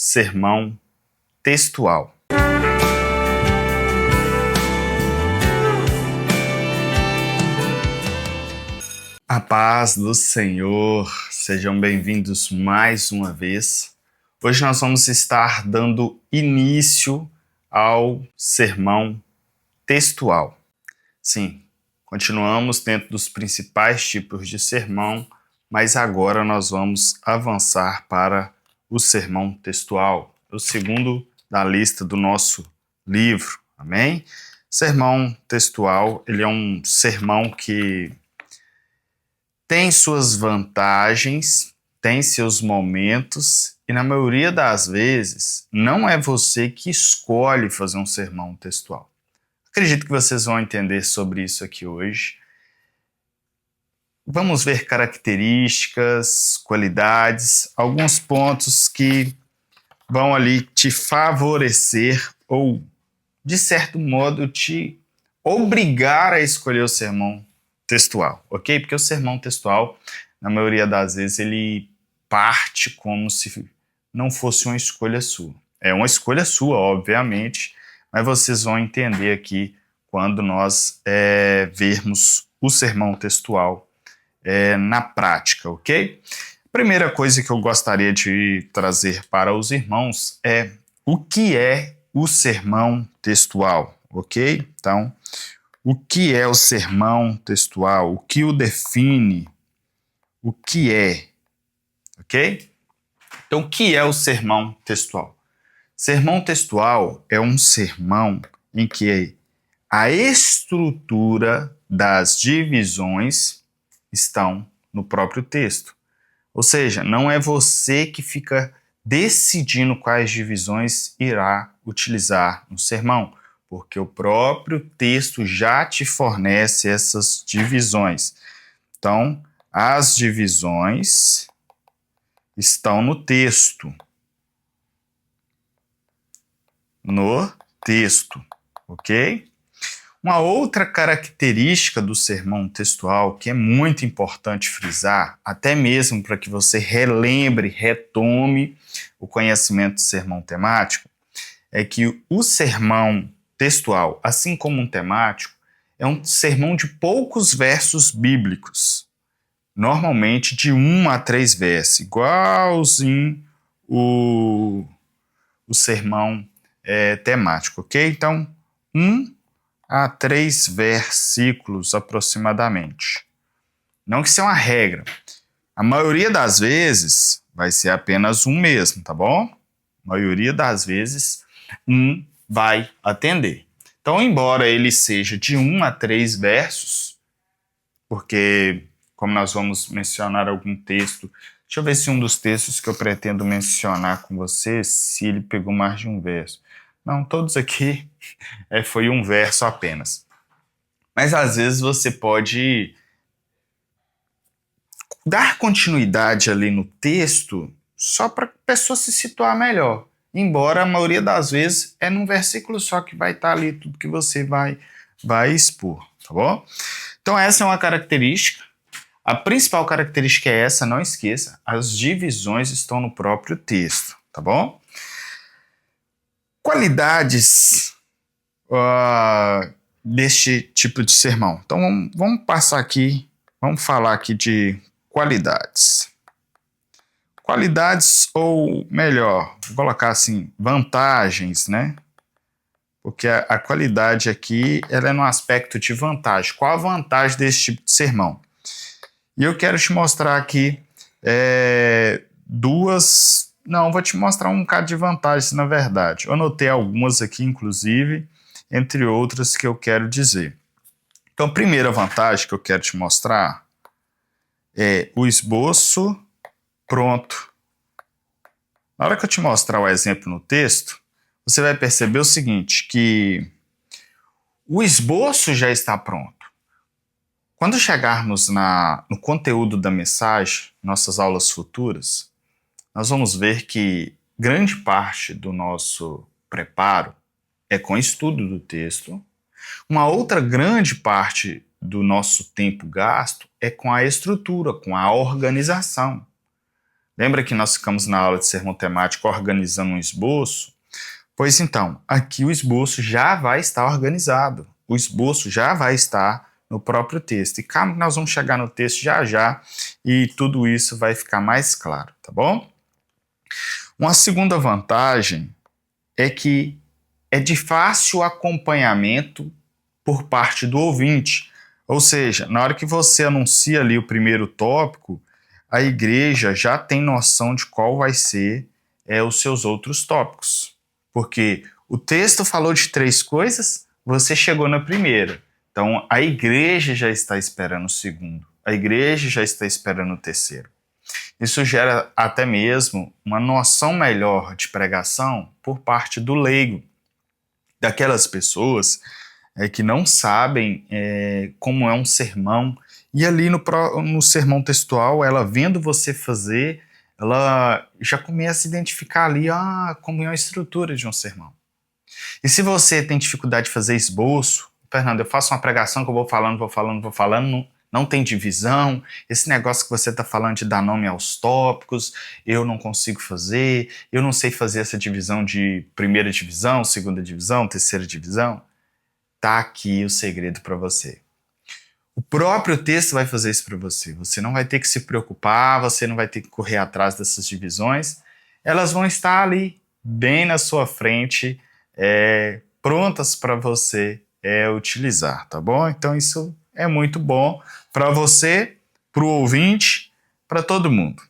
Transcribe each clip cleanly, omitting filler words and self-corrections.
sermão textual. A paz do Senhor, sejam bem-vindos mais uma vez. Hoje nós vamos estar dando início ao sermão textual. Sim, continuamos dentro dos principais tipos de sermão, mas agora nós vamos avançar para o sermão textual, o segundo da lista do nosso livro, amém? Sermão textual, ele é um sermão que tem suas vantagens, tem seus momentos, e na maioria das vezes não é você que escolhe fazer um sermão textual. Acredito que vocês vão entender sobre isso aqui hoje. Vamos ver características, qualidades, alguns pontos que vão ali te favorecer ou, de certo modo, te obrigar a escolher o sermão textual, ok? Porque o sermão textual, na maioria das vezes, ele parte como se não fosse uma escolha sua. É uma escolha sua, obviamente, mas vocês vão entender aqui quando nós vermos o sermão textual na prática, ok? Primeira coisa que eu gostaria de trazer para os irmãos é o que é o sermão textual, ok? Então, o que é o sermão textual? O que o define? O que é? Ok? Então, o que é o sermão textual? Sermão textual é um sermão em que a estrutura das divisões estão no próprio texto. Ou seja, não é você que fica decidindo quais divisões irá utilizar no sermão, porque o próprio texto já te fornece essas divisões. Então, as divisões estão no texto. No texto, ok? Uma outra característica do sermão textual que é muito importante frisar, até mesmo para que você relembre, retome o conhecimento do sermão temático, é que o sermão textual, assim como um temático, é um sermão de poucos versos bíblicos, normalmente de 1 a 3 versos, igualzinho o sermão temático, ok? Então, 1 a 3 versículos aproximadamente. Não que isso é uma regra. A maioria das vezes vai ser apenas um mesmo, tá bom? A maioria das vezes um vai atender. Então, embora ele seja de 1 a 3 versos, porque como nós vamos mencionar algum texto, deixa eu ver se um dos textos que eu pretendo mencionar com você, se ele pegou mais de um verso. Não, todos aqui foi um verso apenas. Mas às vezes você pode dar continuidade ali no texto só para a pessoa se situar melhor. Embora a maioria das vezes é num versículo só que vai estar ali tudo que você vai expor, tá bom? Então essa é uma característica. A principal característica é essa, não esqueça, as divisões estão no próprio texto, tá bom? Qualidades deste tipo de sermão. Então vamos passar aqui, vamos falar aqui de qualidades. Qualidades, ou melhor, vou colocar assim, vantagens, né? Porque a qualidade aqui, ela é no aspecto de vantagem. Qual a vantagem desse tipo de sermão? E eu quero te mostrar aqui duas... Não, vou te mostrar um bocado de vantagens, na verdade. Eu anotei algumas aqui, inclusive, entre outras que eu quero dizer. Então, a primeira vantagem que eu quero te mostrar é o esboço pronto. Na hora que eu te mostrar o exemplo no texto, você vai perceber o seguinte, que o esboço já está pronto. Quando chegarmos no conteúdo da mensagem, nossas aulas futuras, nós vamos ver que grande parte do nosso preparo é com estudo do texto. Uma outra grande parte do nosso tempo gasto é com a estrutura, com a organização. Lembra que nós ficamos na aula de sermão temático organizando um esboço? Pois então, aqui o esboço já vai estar organizado. O esboço já vai estar no próprio texto. E calma que nós vamos chegar no texto já já e tudo isso vai ficar mais claro, tá bom? Uma segunda vantagem é que é de fácil acompanhamento por parte do ouvinte. Ou seja, na hora que você anuncia ali o primeiro tópico, a igreja já tem noção de qual vai ser os seus outros tópicos. Porque o texto falou de 3 coisas, você chegou na primeira. Então, a igreja já está esperando o segundo. A igreja já está esperando o terceiro. Isso gera até mesmo uma noção melhor de pregação por parte do leigo, daquelas pessoas que não sabem como é um sermão. E ali no sermão textual, ela vendo você fazer, ela já começa a identificar ali como é a estrutura de um sermão. E se você tem dificuldade de fazer esboço, Fernando, eu faço uma pregação que eu vou falando, não tem divisão, esse negócio que você está falando de dar nome aos tópicos, eu não consigo fazer, eu não sei fazer essa divisão de primeira divisão, segunda divisão, terceira divisão. Tá aqui o segredo para você. O próprio texto vai fazer isso para você. Você não vai ter que se preocupar, você não vai ter que correr atrás dessas divisões. Elas vão estar ali, bem na sua frente, prontas para você utilizar, tá bom? Então isso é muito bom para você, para o ouvinte, para todo mundo.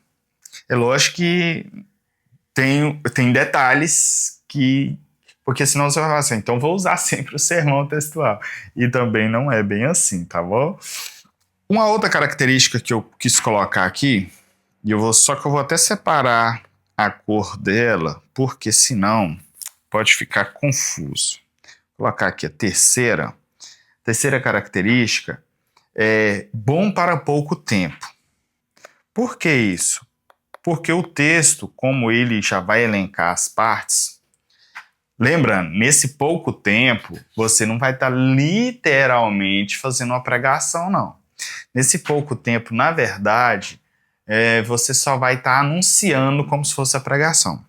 É lógico que tem detalhes que... Porque senão você vai falar assim, então vou usar sempre o sermão textual. E também não é bem assim, tá bom? Uma outra característica que eu quis colocar aqui, só que eu vou até separar a cor dela, porque senão pode ficar confuso. Vou colocar aqui a terceira. Terceira característica é bom para pouco tempo. Por que isso? Porque o texto, como ele já vai elencar as partes, lembrando, nesse pouco tempo, você não vai estar literalmente fazendo uma pregação, não. Nesse pouco tempo, na verdade, você só vai estar anunciando como se fosse a pregação.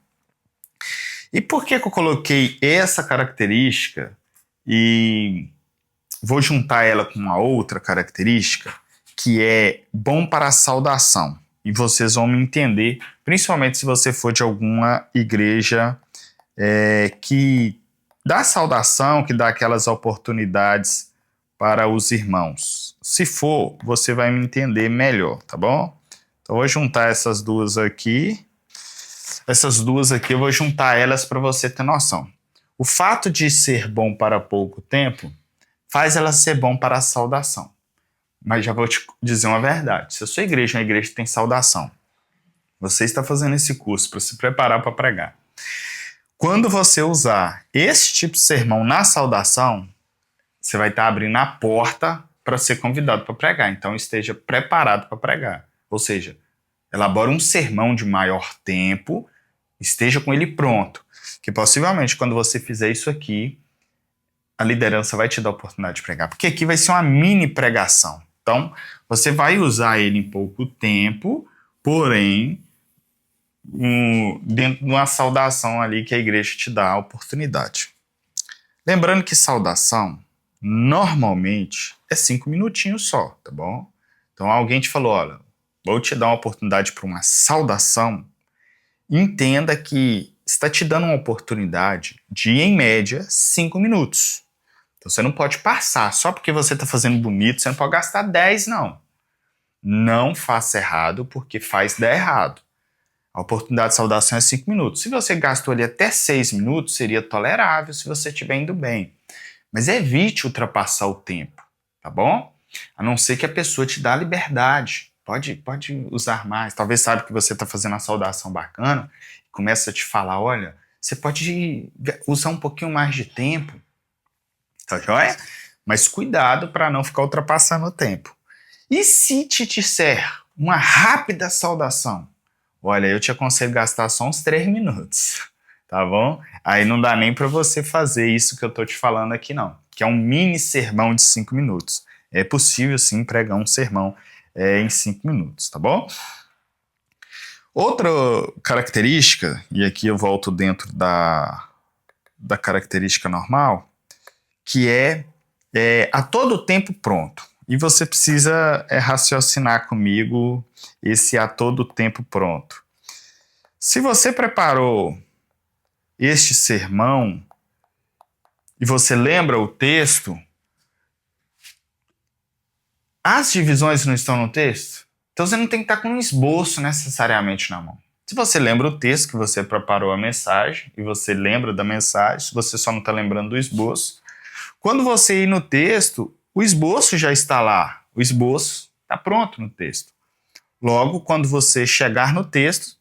E por que eu coloquei essa característica e vou juntar ela com uma outra característica, que é bom para a saudação? E vocês vão me entender, principalmente se você for de alguma igreja que dá saudação, que dá aquelas oportunidades para os irmãos. Se for, você vai me entender melhor, tá bom? Então, eu vou juntar essas duas aqui. Essas duas aqui, eu vou juntar elas para você ter noção. O fato de ser bom para pouco tempo faz ela ser bom para a saudação. Mas já vou te dizer uma verdade. Se a sua igreja é uma igreja que tem saudação, você está fazendo esse curso para se preparar para pregar. Quando você usar esse tipo de sermão na saudação, você vai estar abrindo a porta para ser convidado para pregar. Então, esteja preparado para pregar. Ou seja, elabore um sermão de maior tempo, esteja com ele pronto. Que possivelmente, quando você fizer isso aqui, a liderança vai te dar a oportunidade de pregar. Porque aqui vai ser uma mini pregação. Então, você vai usar ele em pouco tempo, porém, dentro de uma saudação ali que a igreja te dá a oportunidade. Lembrando que saudação, normalmente, é 5 minutinhos só, tá bom? Então, alguém te falou, olha, vou te dar uma oportunidade para uma saudação, entenda que está te dando uma oportunidade de, em média, 5 minutos. Então, você não pode passar, só porque você está fazendo bonito, você não pode gastar 10, não. Não faça errado, porque faz dar errado. A oportunidade de saudação é 5 minutos. Se você gastou ali até 6 minutos, seria tolerável se você estiver indo bem. Mas evite ultrapassar o tempo, tá bom? A não ser que a pessoa te dá liberdade. Pode usar mais. Talvez saiba que você está fazendo uma saudação bacana e começa a te falar, olha, você pode usar um pouquinho mais de tempo. Tá joia? Mas cuidado para não ficar ultrapassando o tempo. E se te disser uma rápida saudação? Olha, eu te aconselho gastar só uns 3 minutos, tá bom? Aí não dá nem para você fazer isso que eu tô te falando aqui, não. Que é um mini sermão de 5 minutos. É possível, sim, pregar um sermão em 5 minutos, tá bom? Outra característica, e aqui eu volto dentro da característica normal, que é a todo tempo pronto. E você precisa raciocinar comigo esse a todo tempo pronto. Se você preparou este sermão e você lembra o texto, as divisões não estão no texto? Então você não tem que estar com um esboço necessariamente na mão. Se você lembra o texto que você preparou a mensagem e você lembra da mensagem, você só não está lembrando do esboço. Quando você ir no texto, o esboço já está lá. O esboço está pronto no texto. Logo, quando você chegar no texto,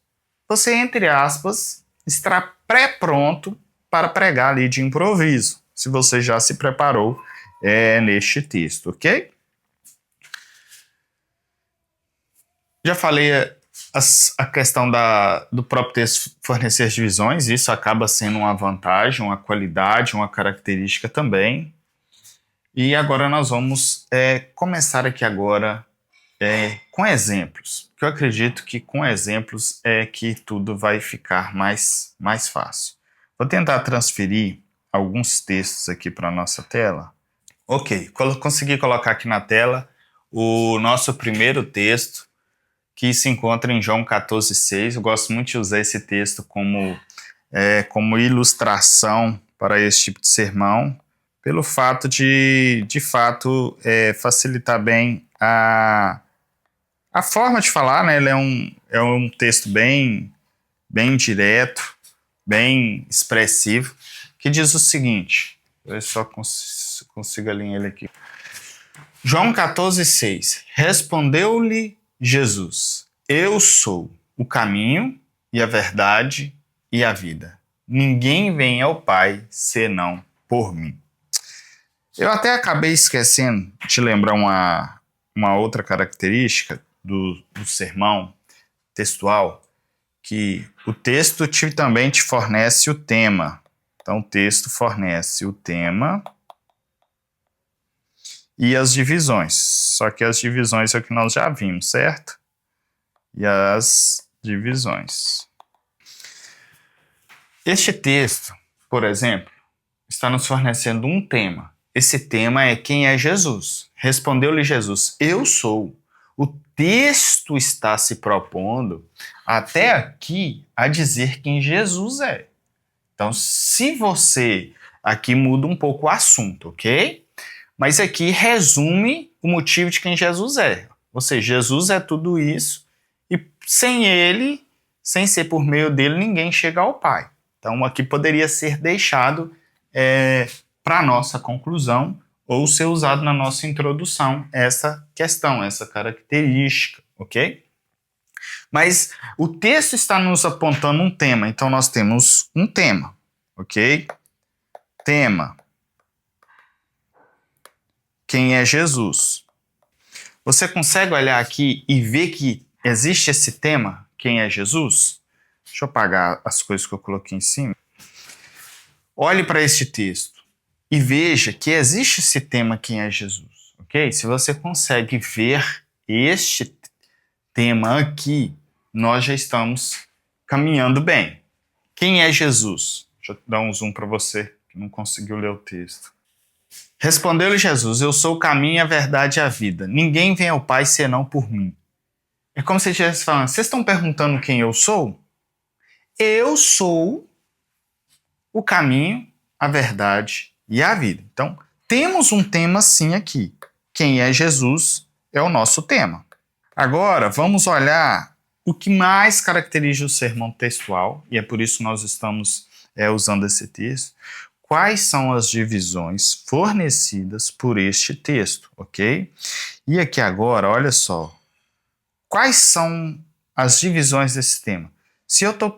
você, entre aspas, estará pré-pronto para pregar ali de improviso, se você já se preparou neste texto, ok? Já falei a questão do próprio texto fornecer divisões, isso acaba sendo uma vantagem, uma qualidade, uma característica também. E agora nós vamos começar aqui agora com exemplos, porque eu acredito que com exemplos é que tudo vai ficar mais fácil. Vou tentar transferir alguns textos aqui para a nossa tela. Ok, consegui colocar aqui na tela o nosso primeiro texto, que se encontra em João 14,6. Eu gosto muito de usar esse texto como ilustração para esse tipo de sermão, pelo fato de fato, facilitar bem a forma de falar, né? Ele é um texto bem direto, bem expressivo, que diz o seguinte, eu só consigo alinhar ele aqui. João 14,6. Respondeu-lhe Jesus: eu sou o caminho e a verdade e a vida. Ninguém vem ao Pai senão por mim. Eu até acabei esquecendo de lembrar uma outra característica do sermão textual, que o texto também te fornece o tema. Então, o texto fornece o tema e as divisões. Só que as divisões é o que nós já vimos, certo? E as divisões. Este texto, por exemplo, está nos fornecendo um tema. Esse tema é quem é Jesus. Respondeu-lhe Jesus: eu sou. O texto está se propondo até aqui a dizer quem Jesus é. Então, se você aqui muda um pouco o assunto, ok? Mas aqui resume o motivo de quem Jesus é. Ou seja, Jesus é tudo isso e sem ele, sem ser por meio dele, ninguém chega ao Pai. Então, aqui poderia ser deixado para a nossa conclusão ou ser usado na nossa introdução essa questão, essa característica, ok? Mas o texto está nos apontando um tema, então nós temos um tema, ok? Tema. Quem é Jesus? Você consegue olhar aqui e ver que existe esse tema, quem é Jesus? Deixa eu apagar as coisas que eu coloquei em cima. Olhe para este texto e veja que existe esse tema, quem é Jesus, ok? Se você consegue ver este tema aqui, nós já estamos caminhando bem. Quem é Jesus? Deixa eu dar um zoom para você que não conseguiu ler o texto. Respondeu-lhe Jesus: eu sou o caminho, a verdade e a vida. Ninguém vem ao Pai senão por mim. É como se ele estivesse falando: vocês estão perguntando quem eu sou? Eu sou o caminho, a verdade e a vida. Então, temos um tema sim aqui. Quem é Jesus é o nosso tema. Agora, vamos olhar o que mais caracteriza o sermão textual, e é por isso que nós estamos usando esse texto. Quais são as divisões fornecidas por este texto, ok? E aqui agora, olha só, quais são as divisões desse tema? Se eu estou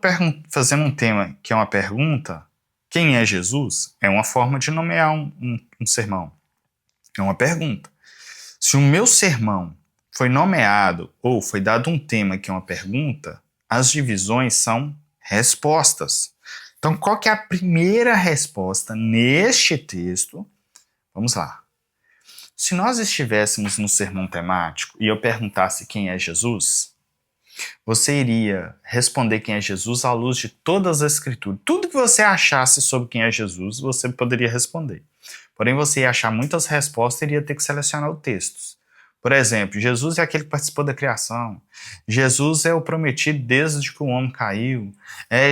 fazendo um tema que é uma pergunta, quem é Jesus? É uma forma de nomear um sermão. É uma pergunta. Se o meu sermão foi nomeado ou foi dado um tema que é uma pergunta, as divisões são respostas. Então, qual que é a primeira resposta neste texto? Vamos lá. Se nós estivéssemos no sermão temático e eu perguntasse quem é Jesus, Você iria responder quem é Jesus à luz de todas as escrituras. Tudo que você achasse sobre quem é Jesus, você poderia responder. Porém, você ia achar muitas respostas e iria ter que selecionar os textos. Por exemplo, Jesus é aquele que participou da criação. Jesus é o prometido desde que o homem caiu.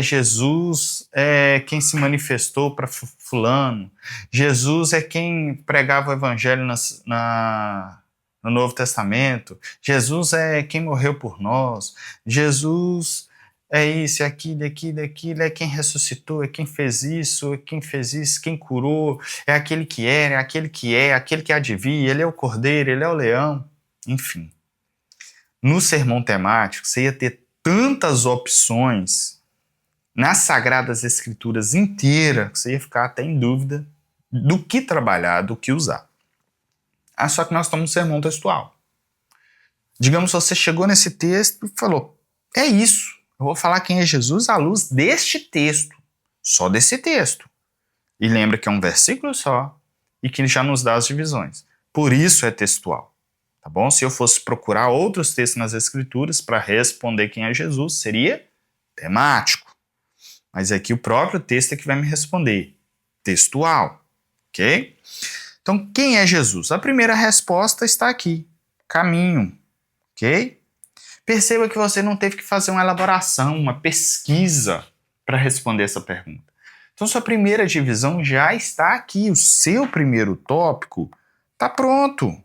Jesus é quem se manifestou para fulano. Jesus é quem pregava o evangelho no Novo Testamento. Jesus é quem morreu por nós. Jesus é isso, é aquilo, é quem ressuscitou, é quem fez isso, quem curou, é aquele que era, é aquele que é, aquele que há de vir, ele é o cordeiro, ele é o leão, enfim. No sermão temático, você ia ter tantas opções nas Sagradas Escrituras inteiras, que você ia ficar até em dúvida do que trabalhar, do que usar. Só que nós estamos no sermão textual. Digamos, você chegou nesse texto e falou, é isso. Eu vou falar quem é Jesus à luz deste texto, só desse texto. E lembra que é um versículo só e que já nos dá as divisões. Por isso é textual, tá bom? Se eu fosse procurar outros textos nas Escrituras para responder quem é Jesus, seria temático. Mas aqui o próprio texto é que vai me responder, textual, ok? Então, quem é Jesus? A primeira resposta está aqui, caminho, ok? Perceba que você não teve que fazer uma elaboração, uma pesquisa para responder essa pergunta. Então, sua primeira divisão já está aqui. O seu primeiro tópico está pronto.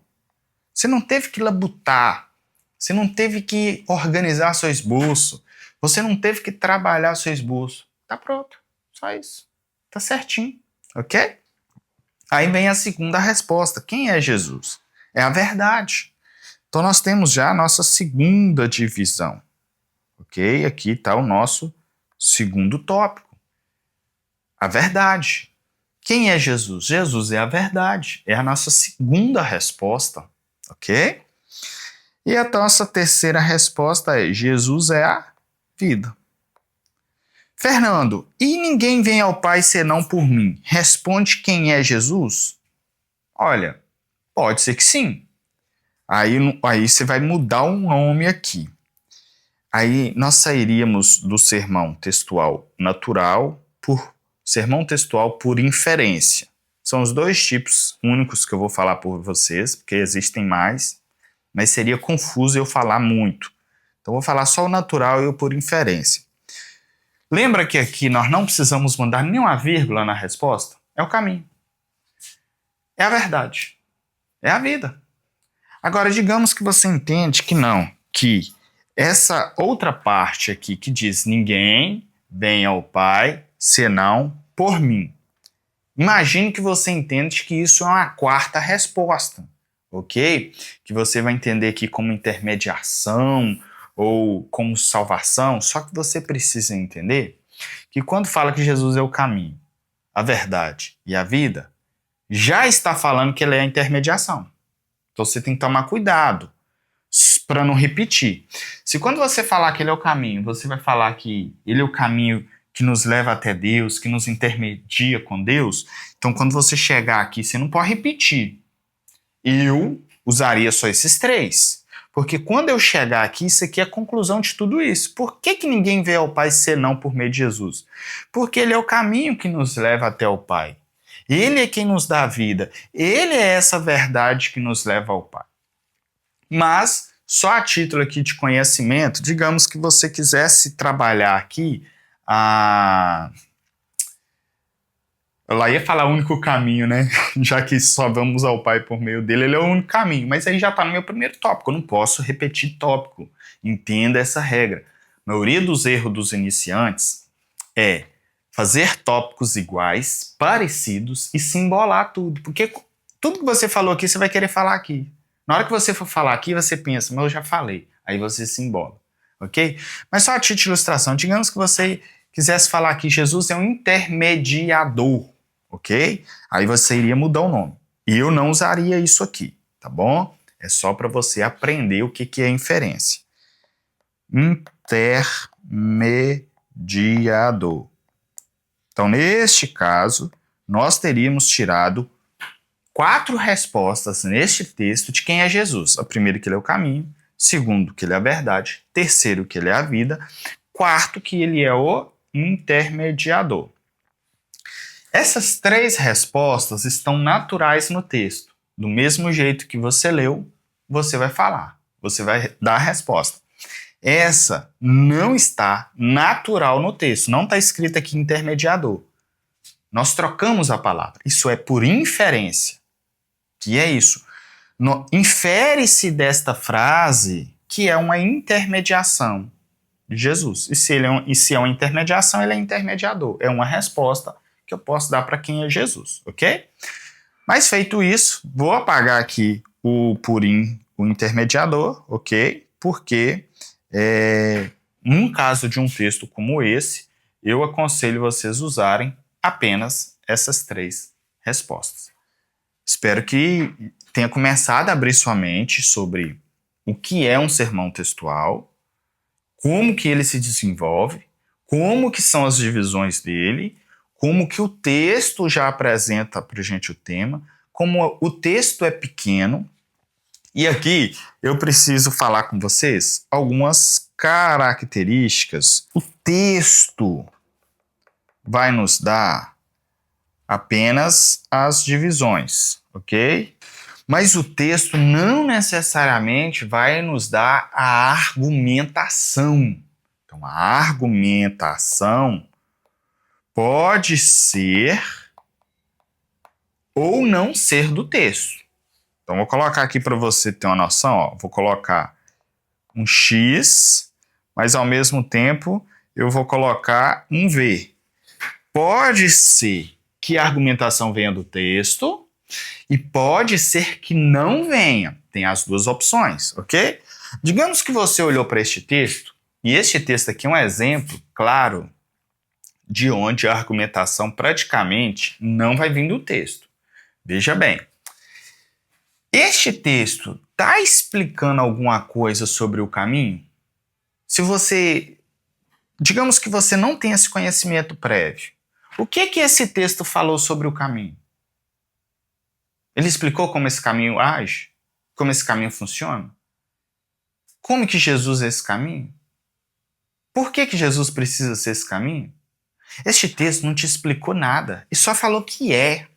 Você não teve que labutar. Você não teve que organizar seu esboço. Você não teve que trabalhar seu esboço. Está pronto. Só isso. Está certinho. Ok? Aí vem a segunda resposta. Quem é Jesus? É a verdade. Então, nós temos já a nossa segunda divisão, ok? Aqui está o nosso segundo tópico, a verdade. Quem é Jesus? Jesus é a verdade, é a nossa segunda resposta, ok? E a nossa terceira resposta é Jesus é a vida. Fernando, e ninguém vem ao Pai senão por mim? Responde quem é Jesus? Olha, pode ser que sim. Aí você vai mudar o nome aqui. Aí nós sairíamos do sermão textual natural por sermão textual por inferência. São os dois tipos únicos que eu vou falar por vocês, porque existem mais, mas seria confuso eu falar muito. Então eu vou falar só o natural e o por inferência. Lembra que aqui nós não precisamos mandar nenhuma vírgula na resposta? É o caminho. É a verdade. É a vida. Agora, digamos que você entende que não, que essa outra parte aqui que diz ninguém vem ao Pai senão por mim. Imagine que você entende que isso é uma quarta resposta, ok? Que você vai entender aqui como intermediação ou como salvação, só que você precisa entender que quando fala que Jesus é o caminho, a verdade e a vida, já está falando que ele é a intermediação. Então você tem que tomar cuidado para não repetir. Se quando você falar que ele é o caminho, você vai falar que ele é o caminho que nos leva até Deus, que nos intermedia com Deus, então quando você chegar aqui, você não pode repetir. Eu usaria só esses três. Porque quando eu chegar aqui, isso aqui é a conclusão de tudo isso. Por que ninguém vê ao Pai senão por meio de Jesus? Porque ele é o caminho que nos leva até o Pai. Ele é quem nos dá a vida. Ele é essa verdade que nos leva ao Pai. Mas, só a título aqui de conhecimento, digamos que você quisesse trabalhar aqui eu lá ia falar o único caminho, né? Já que só vamos ao Pai por meio dele, ele é o único caminho. Mas aí já está no meu primeiro tópico. Eu não posso repetir tópico. Entenda essa regra. A maioria dos erros dos iniciantes é fazer tópicos iguais, parecidos e se embolar tudo. Porque tudo que você falou aqui, você vai querer falar aqui. Na hora que você for falar aqui, você pensa, mas eu já falei. Aí você se embola, ok? Mas só a título de ilustração, digamos que você quisesse falar que Jesus é um intermediador, ok? Aí você iria mudar o nome. E eu não usaria isso aqui, tá bom? É só para você aprender o que é inferência. Intermediador. Então, neste caso, nós teríamos tirado 4 respostas neste texto de quem é Jesus. A primeira, que ele é o caminho. Segundo, que ele é a verdade. Terceiro, que ele é a vida. Quarto, que ele é o intermediador. Essas 3 respostas estão naturais no texto. Do mesmo jeito que você leu, você vai falar. Você vai dar a resposta. Essa não está natural no texto. Não está escrito aqui intermediador. Nós trocamos a palavra. Isso é por inferência. Que é isso? Infere-se desta frase que é uma intermediação de Jesus. E se é uma intermediação, ele é intermediador. É uma resposta que eu posso dar para quem é Jesus, ok? Mas feito isso, vou apagar aqui o o intermediador, ok? Porque num caso de um texto como esse, eu aconselho vocês usarem apenas essas 3 respostas. Espero que tenha começado a abrir sua mente sobre o que é um sermão textual, como que ele se desenvolve, como que são as divisões dele, como que o texto já apresenta para a gente o tema, como o texto é pequeno. E aqui eu preciso falar com vocês algumas características. O texto vai nos dar apenas as divisões, ok? Mas o texto não necessariamente vai nos dar a argumentação. Então, a argumentação pode ser ou não ser do texto. Então, vou colocar aqui para você ter uma noção. Ó. Vou colocar um X, mas ao mesmo tempo eu vou colocar um V. Pode ser que a argumentação venha do texto e pode ser que não venha. Tem as 2 opções, ok? Digamos que você olhou para este texto, e este texto aqui é um exemplo, claro, de onde a argumentação praticamente não vai vir do texto. Veja bem, este texto está explicando alguma coisa sobre o caminho? Digamos que você não tem esse conhecimento prévio. O que esse texto falou sobre o caminho? Ele explicou como esse caminho age? Como esse caminho funciona? Como que Jesus é esse caminho? Por que Jesus precisa ser esse caminho? Este texto não te explicou nada e só falou que é.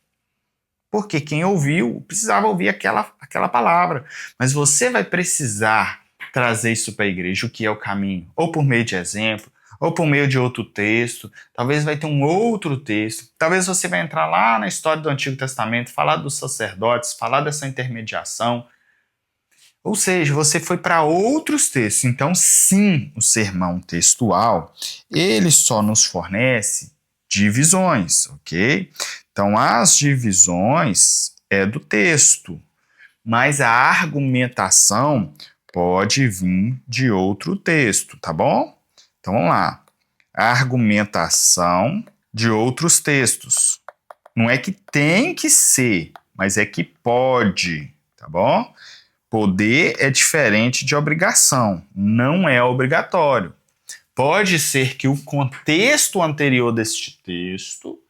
Porque quem ouviu precisava ouvir aquela palavra. Mas você vai precisar trazer isso para a igreja, o que é o caminho. Ou por meio de exemplo, ou por meio de outro texto. Talvez vai ter um outro texto. Talvez você vai entrar lá na história do Antigo Testamento, falar dos sacerdotes, falar dessa intermediação. Ou seja, você foi para outros textos. Então, sim, o sermão textual, ele só nos fornece divisões, ok? Então, as divisões é do texto, mas a argumentação pode vir de outro texto, tá bom? Então, vamos lá. A argumentação de outros textos. Não é que tem que ser, mas é que pode, tá bom? Poder é diferente de obrigação, não é obrigatório. Pode ser que o contexto anterior deste texto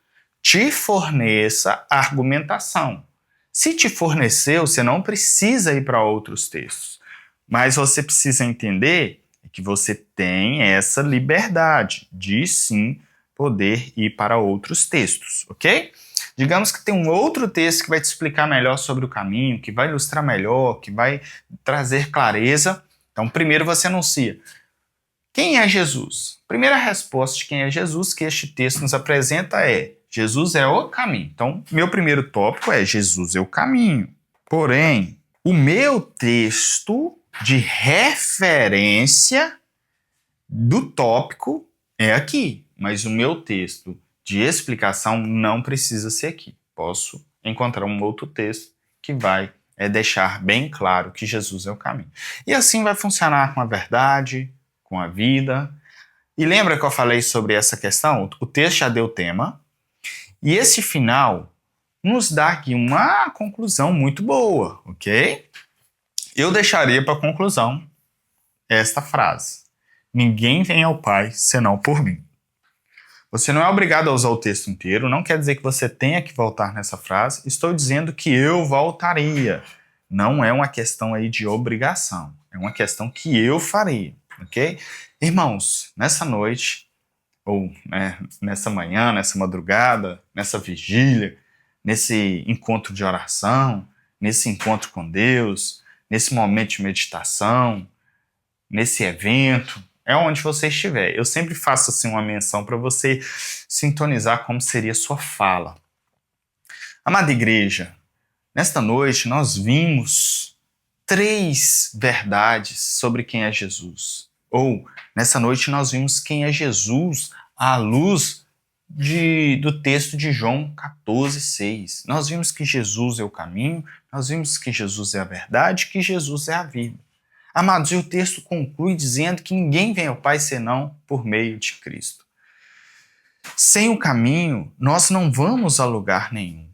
te forneça argumentação. Se te forneceu, você não precisa ir para outros textos, mas você precisa entender que você tem essa liberdade de sim poder ir para outros textos, ok? Digamos que tem um outro texto que vai te explicar melhor sobre o caminho, que vai ilustrar melhor, que vai trazer clareza. Então, primeiro você anuncia. Quem é Jesus? Primeira resposta de quem é Jesus que este texto nos apresenta é: Jesus é o caminho. Então, meu primeiro tópico é: Jesus é o caminho. Porém, o meu texto de referência do tópico é aqui, mas o meu texto de explicação não precisa ser aqui. Posso encontrar um outro texto que vai deixar bem claro que Jesus é o caminho. E assim vai funcionar com a verdade, com a vida. E lembra que eu falei sobre essa questão? O texto já deu o tema. E esse final nos dá aqui uma conclusão muito boa, ok? Eu deixaria para conclusão esta frase: ninguém vem ao Pai senão por mim. Você não é obrigado a usar o texto inteiro, não quer dizer que você tenha que voltar nessa frase. Estou dizendo que eu voltaria. Não é uma questão aí de obrigação. é uma questão que eu farei, ok? Irmãos, nessa noite, ou nessa manhã, nessa madrugada, nessa vigília, nesse encontro de oração, nesse encontro com Deus, nesse momento de meditação, nesse evento, é onde você estiver. Eu sempre faço assim uma menção para você sintonizar como seria a sua fala. Amada igreja, nesta noite nós vimos 3 verdades sobre quem é Jesus. Ou, nessa noite nós vimos quem é Jesus à luz do texto de João 14,6. Nós vimos que Jesus é o caminho, nós vimos que Jesus é a verdade, que Jesus é a vida. Amados, e o texto conclui dizendo que ninguém vem ao Pai senão por meio de Cristo. Sem o caminho, nós não vamos a lugar nenhum.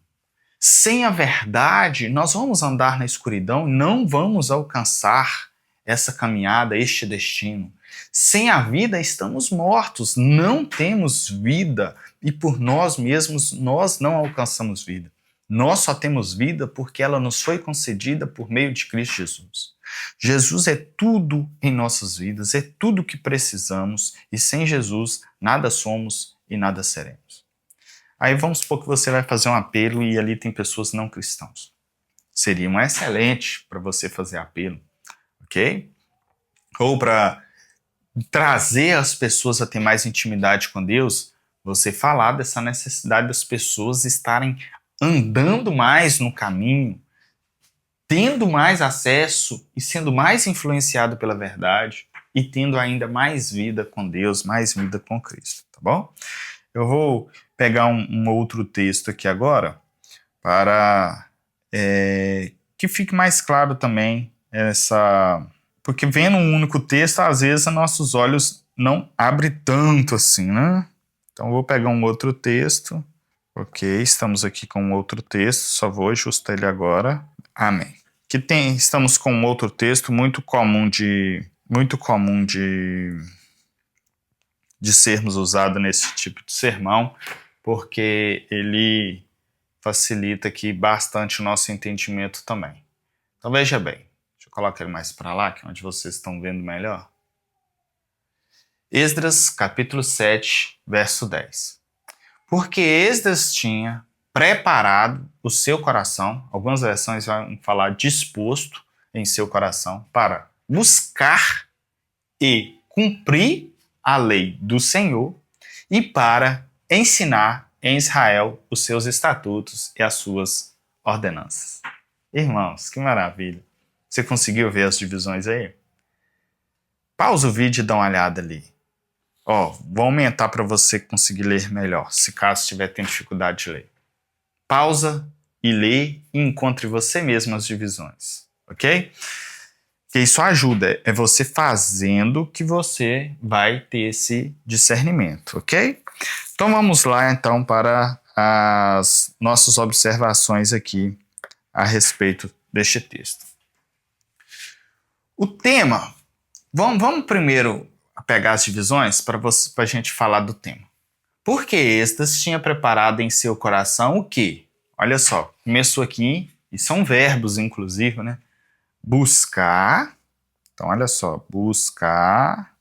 Sem a verdade, nós vamos andar na escuridão e não vamos alcançar essa caminhada, este destino. Sem a vida, estamos mortos, não temos vida e por nós mesmos nós não alcançamos vida. Nós só temos vida porque ela nos foi concedida por meio de Cristo Jesus. Jesus é tudo em nossas vidas, é tudo o que precisamos e sem Jesus nada somos e nada seremos. Aí vamos supor que você vai fazer um apelo e ali tem pessoas não cristãos. Seria um excelente para você fazer apelo, ok? Ou para trazer as pessoas a ter mais intimidade com Deus, você falar dessa necessidade das pessoas estarem andando mais no caminho, tendo mais acesso e sendo mais influenciado pela verdade e tendo ainda mais vida com Deus, mais vida com Cristo, tá bom? Eu vou pegar um outro texto aqui agora para que fique mais claro também porque vendo um único texto, às vezes nossos olhos não abrem tanto assim, né? Então eu vou pegar um outro texto. Ok, estamos aqui com um outro texto, só vou ajustar ele agora. Amém. Estamos com um outro texto muito comum de sermos usados nesse tipo de sermão, porque ele facilita aqui bastante o nosso entendimento também. Então veja bem, deixa eu colocar ele mais para lá, que é onde vocês estão vendo melhor. Esdras, capítulo 7, verso 10. Porque Esdras tinha preparado o seu coração, algumas versões vão falar disposto em seu coração, para buscar e cumprir a lei do Senhor e para ensinar em Israel os seus estatutos e as suas ordenanças. Irmãos, que maravilha! Você conseguiu ver as divisões aí? Pausa o vídeo e dá uma olhada ali. Vou aumentar para você conseguir ler melhor, se caso estiver tendo dificuldade de ler. Pausa e lê e encontre você mesmo as divisões, ok? Que isso ajuda, é você fazendo que você vai ter esse discernimento, ok? Então vamos lá então para as nossas observações aqui a respeito deste texto. O tema, vamos primeiro pegar as divisões para a gente falar do tema. Porque Esdras tinha preparado em seu coração o quê? Olha só, começou aqui, e são verbos inclusive, né? Buscar, então olha só, buscar,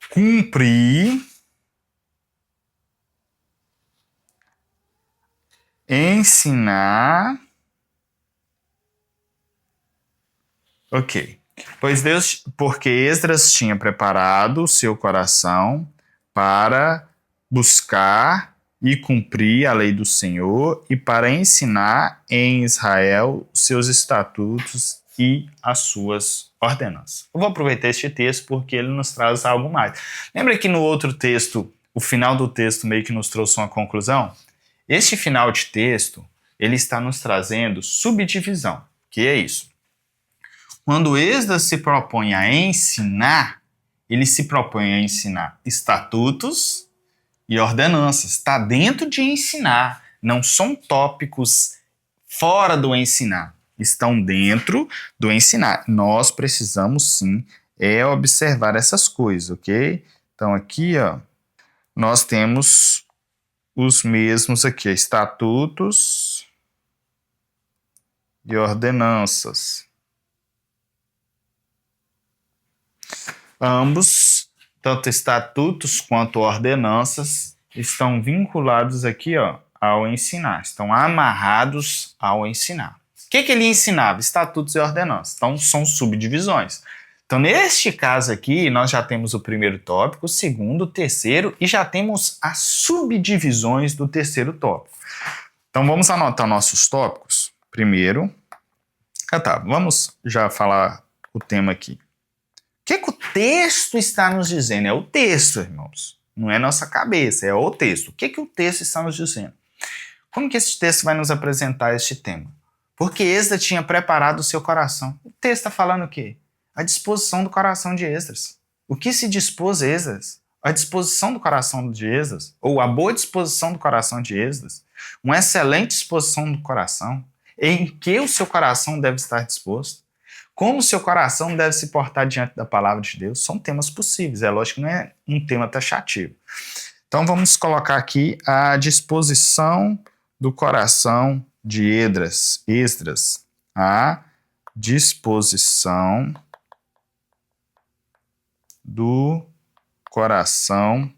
cumprir, ensinar, ok. Porque Esdras tinha preparado o seu coração para buscar e cumprir a lei do Senhor e para ensinar em Israel os seus estatutos e as suas ordenanças. Eu vou aproveitar este texto porque ele nos traz algo mais. Lembra que no outro texto, o final do texto meio que nos trouxe uma conclusão? Este final de texto, ele está nos trazendo subdivisão. Que é isso? Quando Esdras se propõe a ensinar, ele se propõe a ensinar estatutos e ordenanças. Está dentro de ensinar, não são tópicos fora do ensinar. Estão dentro do ensinar. Nós precisamos sim observar essas coisas, ok? Então aqui, nós temos os mesmos aqui, estatutos e ordenanças. Ambos, tanto estatutos quanto ordenanças, estão vinculados aqui, ó, ao ensinar. Estão amarrados ao ensinar. O que ele ensinava? Estatutos e ordenanças. Então, são subdivisões. Então, neste caso aqui, nós já temos o primeiro tópico, o segundo, o terceiro, e já temos as subdivisões do terceiro tópico. Então, vamos anotar nossos tópicos. Primeiro, vamos já falar o tema aqui. O que o texto está nos dizendo? É o texto, irmãos. Não é nossa cabeça, é o texto. O que o texto está nos dizendo? Como que esse texto vai nos apresentar este tema? Porque Esdras tinha preparado o seu coração. O texto está falando o quê? A disposição do coração de Esdras. O que se dispôs Esdras? A disposição do coração de Esdras, ou a boa disposição do coração de Esdras, uma excelente disposição do coração, em que o seu coração deve estar disposto, como o seu coração deve se portar diante da palavra de Deus, são temas possíveis, é lógico que não é um tema taxativo. Então vamos colocar aqui a disposição do coração de Esdras, a disposição do coração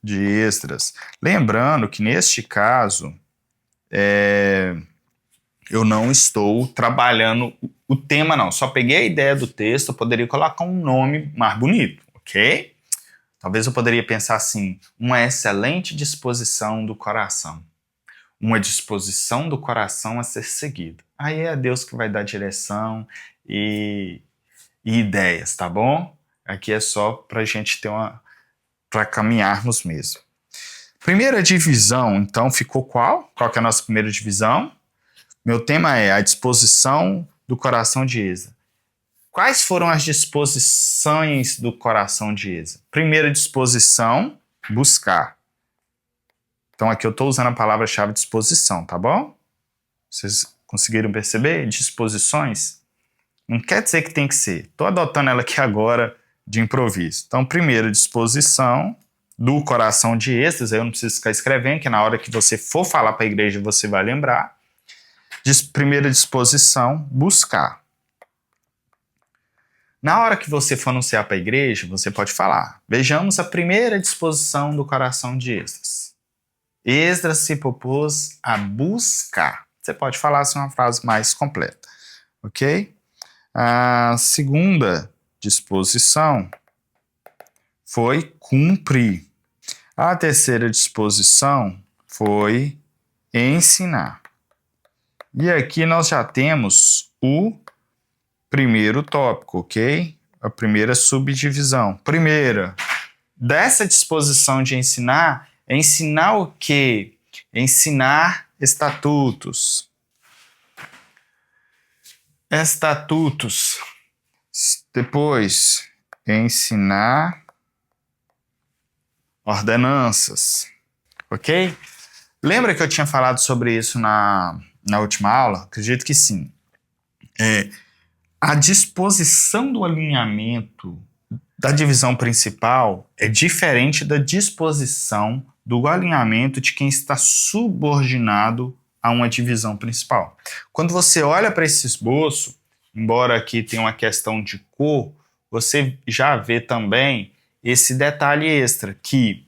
de Esdras. Lembrando que neste caso, eu não estou trabalhando o tema não, só peguei a ideia do texto, eu poderia colocar um nome mais bonito, ok? Talvez eu poderia pensar assim, uma excelente disposição do coração. Uma disposição do coração a ser seguida. Aí é Deus que vai dar direção e ideias, tá bom? Aqui é só para a gente ter para caminharmos mesmo. Primeira divisão, então, ficou qual? Qual que é a nossa primeira divisão? Meu tema é a disposição do coração de Esdras. Quais foram as disposições do coração de Esdras? Primeira disposição, buscar. Então aqui eu estou usando a palavra-chave disposição, tá bom? Vocês conseguiram perceber? Disposições? Não quer dizer que tem que ser. Estou adotando ela aqui agora de improviso. Então, primeira disposição do coração de Esdras, aí eu não preciso ficar escrevendo, que na hora que você for falar para a igreja você vai lembrar. Primeira disposição, buscar. Na hora que você for anunciar para a igreja, você pode falar. Vejamos a primeira disposição do coração de Esdras. Esdras se propôs a buscar. Você pode falar assim uma frase mais completa, ok? A segunda disposição foi cumprir. A terceira disposição foi ensinar. E aqui nós já temos o primeiro tópico, ok? A primeira subdivisão. Primeira, dessa disposição de ensinar, é ensinar o quê? Ensinar estatutos. Estatutos. Depois, ensinar ordenanças. Ok? Lembra que eu tinha falado sobre isso na última aula? Acredito que sim. A disposição do alinhamento da divisão principal é diferente da disposição do alinhamento de quem está subordinado a uma divisão principal. Quando você olha para esse esboço, embora aqui tenha uma questão de cor, você já vê também esse detalhe extra, que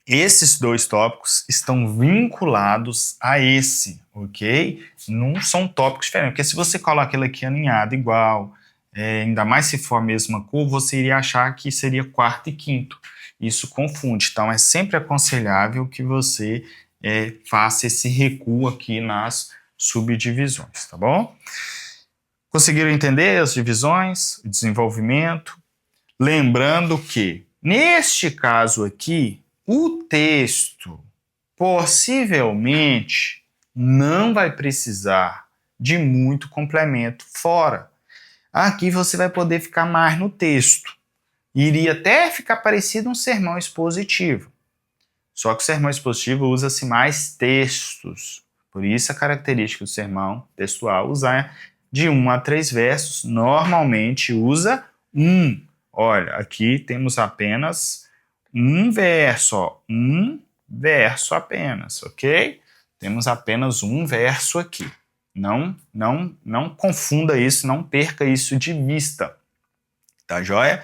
esses dois tópicos estão vinculados a esse, ok? Não são tópicos diferentes, porque se você coloca ele aqui alinhado igual, ainda mais se for a mesma cor, você iria achar que seria quarto e quinto. Isso confunde, então é sempre aconselhável que você faça esse recuo aqui nas subdivisões, tá bom? Conseguiram entender as divisões, o desenvolvimento? Lembrando que, neste caso aqui, o texto possivelmente não vai precisar de muito complemento fora. Aqui você vai poder ficar mais no texto. Iria até ficar parecido um sermão expositivo. Só que o sermão expositivo usa-se mais textos. Por isso a característica do sermão textual usar de 1 a 3 versos. Normalmente usa 1. Olha, aqui temos apenas um verso, ó. Um verso apenas, ok? Temos apenas um verso aqui. Não confunda isso, não perca isso de vista. Tá joia?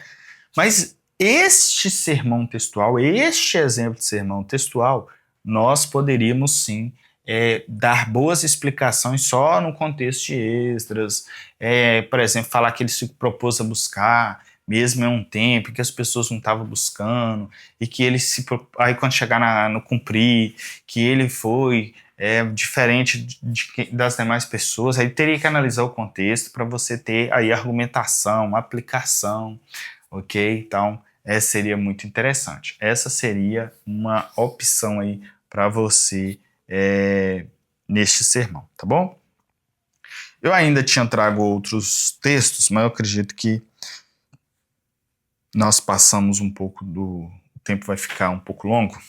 Mas este sermão textual, este exemplo de sermão textual, nós poderíamos sim dar boas explicações só no contexto de Esdras, por exemplo, falar que ele se propôs a buscar, mesmo em um tempo que as pessoas não estavam buscando, e que ele aí quando chegar no cumprir, que ele foi diferente das demais pessoas, aí teria que analisar o contexto para você ter aí argumentação, aplicação, ok? Então, essa seria muito interessante. Essa seria uma opção aí para você neste sermão, tá bom? Eu ainda tinha trago outros textos, mas eu acredito que nós passamos um pouco o tempo vai ficar um pouco longo.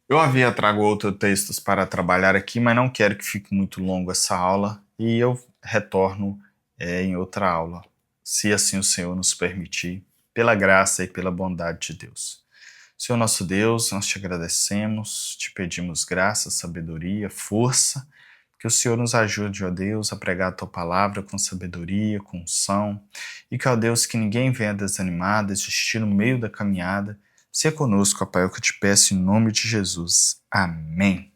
Eu havia trago outros textos para trabalhar aqui, mas não quero que fique muito longo essa aula e eu retorno em outra aula, se assim o Senhor nos permitir, pela graça e pela bondade de Deus. Senhor nosso Deus, nós te agradecemos, te pedimos graça, sabedoria, força, que o Senhor nos ajude, ó Deus, a pregar a tua palavra com sabedoria, com unção, e que, ó Deus, que ninguém venha desanimar, desistir no meio da caminhada. Se conosco, ó Pai, eu que te peço em nome de Jesus. Amém.